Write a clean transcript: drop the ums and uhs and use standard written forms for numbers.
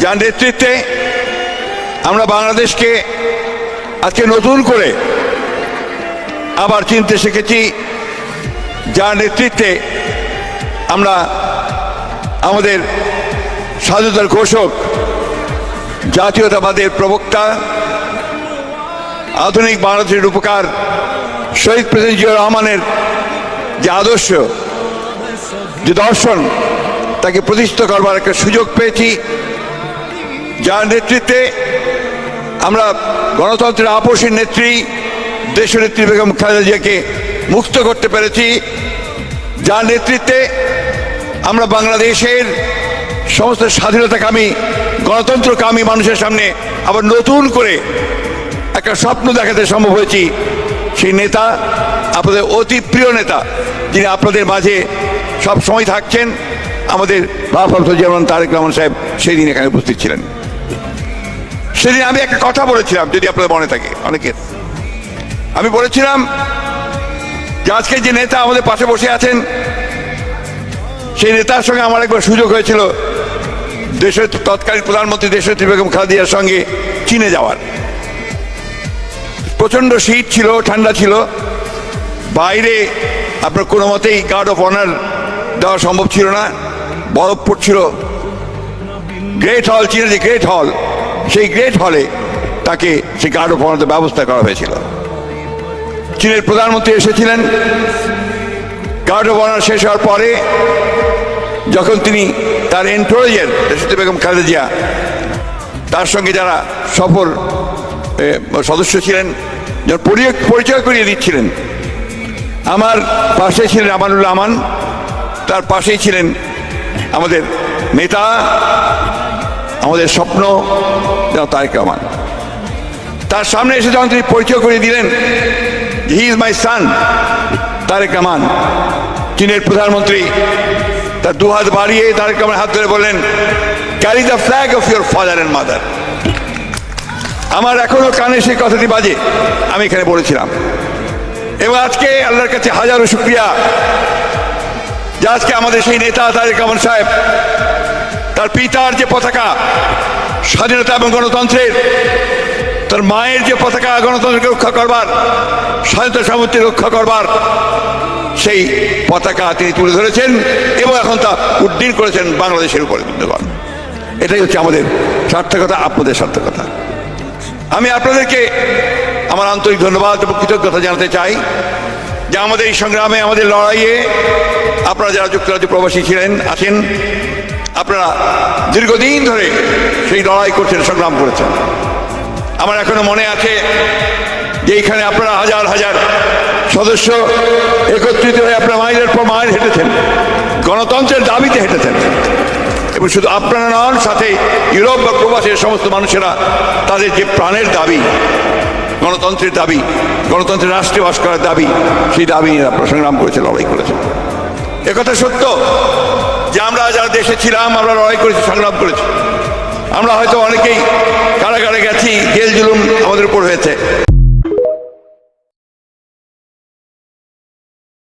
যার নেতৃত্বে আমরা বাংলাদেশকে আজকে নতুন করে আবার চিনতে শিখেছি, যার নেতৃত্বে আমরা আমাদের স্বাধীনতার ঘোষক, জাতীয়তাবাদের প্রবক্তা, আধুনিক বাংলাদেশের রূপকার শহীদ প্রেসিডেন্ট জিয়াউর রহমানের যে আদর্শ, যে দর্শন, তাকে প্রতিষ্ঠিত করবার একটা সুযোগ পেয়েছি, যার নেতৃত্বে আমরা গণতন্ত্রের আপসী নেত্রী দেশনেত্রী বেগম খালেদা জিয়াকে মুক্ত করতে পেরেছি, যার নেতৃত্বে আমরা বাংলাদেশের সমস্ত স্বাধীনতাকামী, গণতন্ত্রকামী মানুষের সামনে আবার নতুন করে একটা স্বপ্ন দেখাতে সম্ভব হয়েছি। সেই নেতা, আপনাদের অতি প্রিয় নেতা, যিনি আপনাদের মাঝে সব সময় থাকছেন, আমাদের ভারপ্রাপ্ত চেয়ারম্যান তারেক রহমান সাহেব সেই দিন এখানে উপস্থিত ছিলেন। সেদিন আমি একটা কথা বলেছিলাম, যদি আপনাদের মনে থাকে অনেকের, আমি বলেছিলাম যে আজকে যে নেতা আমাদের পাশে বসে আছেন, সেই নেতার সঙ্গে আমার একবার সুযোগ হয়েছিল দেশের তৎকালীন প্রধানমন্ত্রী দেশনেত্রী বেগম খালেদা জিয়ার সঙ্গে চীনে যাওয়ার। প্রচণ্ড শীত ছিল, ঠান্ডা ছিল, বাইরে আপনার কোনো মতেই গার্ড অফ অনার দেওয়া সম্ভব ছিল না, বরফ পড়ছিল। গ্রেট হল, চীনের যে গ্রেট হল, সেই গ্রেট হলে তাকে সেই গার্ড অফ অনারের ব্যবস্থা করা হয়েছিল। চীনের প্রধানমন্ত্রী এসেছিলেন। গার্ড অফ অনার শেষ হওয়ার পরে যখন তিনি তার এন্টোরেজের দেশনেত্রী বেগম খালেদা জিয়া, তার সঙ্গে যারা সফল সদস্য ছিলেন, যার পরিচয় করিয়ে দিচ্ছিলেন, আমার পাশে ছিলেন আমানুল্লাহ আমান, তার পাশেই ছিলেন আমাদের নেতা, আমাদের স্বপ্ন তারেক রহমান। তার সামনে এসে যখন তিনি পরিচয় করিয়ে দিলেন, হি ইজ মাই সান তারেক রহমান, চীনের প্রধানমন্ত্রী তার দুহাত বাড়িয়ে তারেক রহমান হাত ধরে বললেন, carry the flag of your father and mother. আমার এখনো কানে সেই কথাটি বাজে, আমি এখানে বলেছিলাম। এবং আজকে আল্লাহর কাছে হাজারো শুকরিয়া যে আজকে আমাদের সেই নেতা তারেক রহমান সাহেব তার পিতার যে পতাকা স্বাধীনতা এবং গণতন্ত্রের, তার মায়ের যে পতাকা গণতন্ত্রকে রক্ষা করবার, স্বাধীনতা সামর্থ্য রক্ষা করবার, সেই পতাকা তিনি তুলে ধরেছেন এবং এখন তা উড্ডীন করেছেন বাংলাদেশের উপরে। বৃন্দগণ, এটাই হচ্ছে আমাদের সার্থকতা, আপনাদের সার্থকতা। আমি আপনাদেরকে আমার আন্তরিক ধন্যবাদ এবং কৃতজ্ঞতা জানাতে চাই যে আমাদের এই সংগ্রামে, আমাদের লড়াইয়ে আপনারা যারা যুক্তরাজ্য প্রবাসী ছিলেন, আছেন, আপনারা দীর্ঘদিন ধরে সেই লড়াই করছেন, সংগ্রাম করেছেন। আমার এখনো মনে আছে যে এইখানে আপনারা হাজার হাজার সদস্য একত্রিত হয়ে আপনারা মাইলের পর মাইল হেঁটেছেন, গণতন্ত্রের দাবিতে হেঁটেছেন। এবং শুধু আপনারা নন, সাথে ইউরোপ বা প্রবাসের সমস্ত মানুষেরা তাদের যে প্রাণের দাবি, গণতন্ত্রের দাবি, গণতন্ত্রের রাষ্ট্রে বাস করার দাবি, সেই দাবি নিয়ে আপনারা সংগ্রাম করেছেন, লড়াই করেছেন। একথা সত্য যে আমরা যারা দেশে ছিলাম, আমরা লড়াই করেছি, সংগ্রাম করেছি। আমরা হয়তো অনেকেই কারাগারে গেছি, জেল জুলুম আমাদের উপর হয়েছে।